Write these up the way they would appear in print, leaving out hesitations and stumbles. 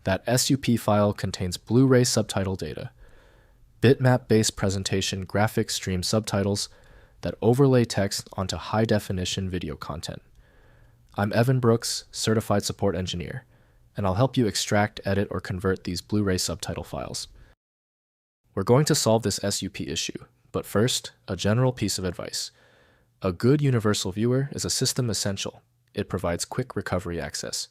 That SUP file contains Blu-ray subtitle data, bitmap-based presentation graphic stream subtitles that overlay text onto high-definition video content. I'm Evan Brooks, Certified Support Engineer, and I'll help you extract, edit, or convert these Blu-ray subtitle files. We're going to solve this SUP issue, but first, a general piece of advice. A good universal viewer is a system essential. It provides quick recovery access.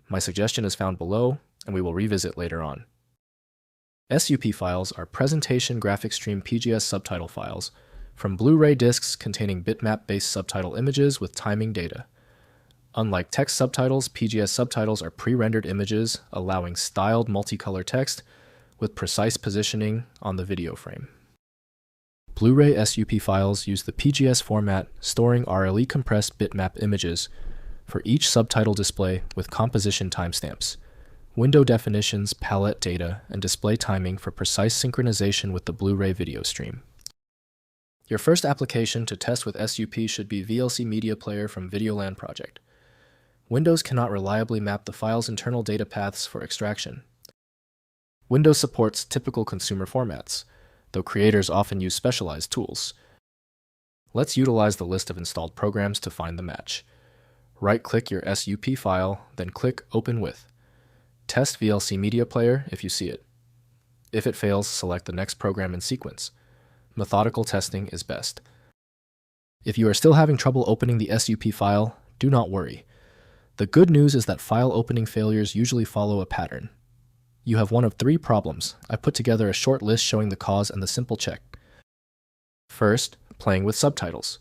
My suggestion is found below, and we will revisit later on. SUP files are Presentation Graphic Stream PGS subtitle files from Blu-ray discs containing bitmap-based subtitle images with timing data. Unlike text subtitles, PGS subtitles are pre-rendered images allowing styled multicolor text with precise positioning on the video frame. Blu-ray SUP files use the PGS format, storing RLE-compressed bitmap images for each subtitle display with composition timestamps, window definitions, palette data, and display timing for precise synchronization with the Blu-ray video stream. Your first application to test with SUP should be VLC Media Player from VideoLAN Project. Windows cannot reliably map the file's internal data paths for extraction. Windows supports typical consumer formats, though creators often use specialized tools. Let's utilize the list of installed programs to find the match. Right-click your SUP file, then click Open With. Test VLC Media Player if you see it. If it fails, select the next program in sequence. Methodical testing is best. If you are still having trouble opening the SUP file, do not worry. The good news is that file opening failures usually follow a pattern. You have one of three problems. I put together a short list showing the cause and the simple check. First, playing with subtitles.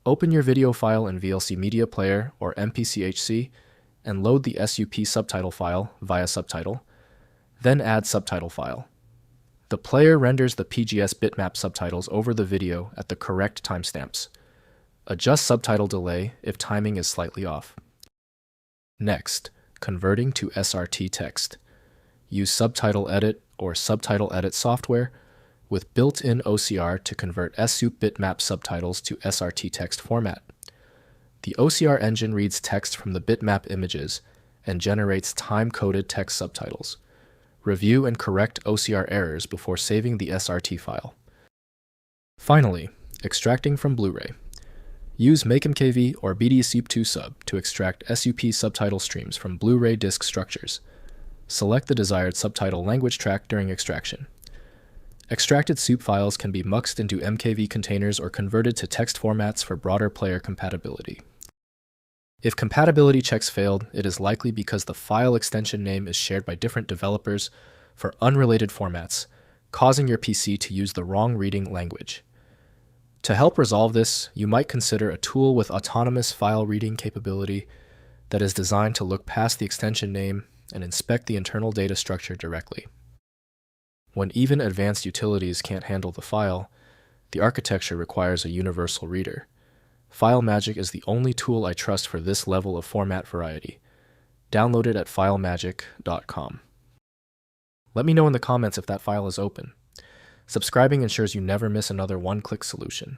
Open your video file in VLC Media Player or MPC-HC and load the SUP subtitle file via Subtitle, then add subtitle file. The player renders the PGS bitmap subtitles over the video at the correct timestamps. Adjust subtitle delay if timing is slightly off. Next, converting to SRT Text. Use Subtitle Edit or Subtitle Edit software with built-in OCR to convert SUP bitmap subtitles to SRT text format. The OCR engine reads text from the bitmap images and generates time-coded text subtitles. Review and correct OCR errors before saving the SRT file. Finally, extracting from Blu-ray. Use MakeMKV or BD-SUP2Sub to extract SUP subtitle streams from Blu-ray disc structures. Select the desired subtitle language track during extraction. Extracted SUP files can be muxed into MKV containers or converted to text formats for broader player compatibility. If compatibility checks failed, it is likely because the file extension name is shared by different developers for unrelated formats, causing your PC to use the wrong reading language. To help resolve this, you might consider a tool with autonomous file reading capability that is designed to look past the extension name and inspect the internal data structure directly. When even advanced utilities can't handle the file, the architecture requires a universal reader. FileMagick is the only tool I trust for this level of format variety. Download it at filemagick.com. Let me know in the comments if that file is open. Subscribing ensures you never miss another one-click solution.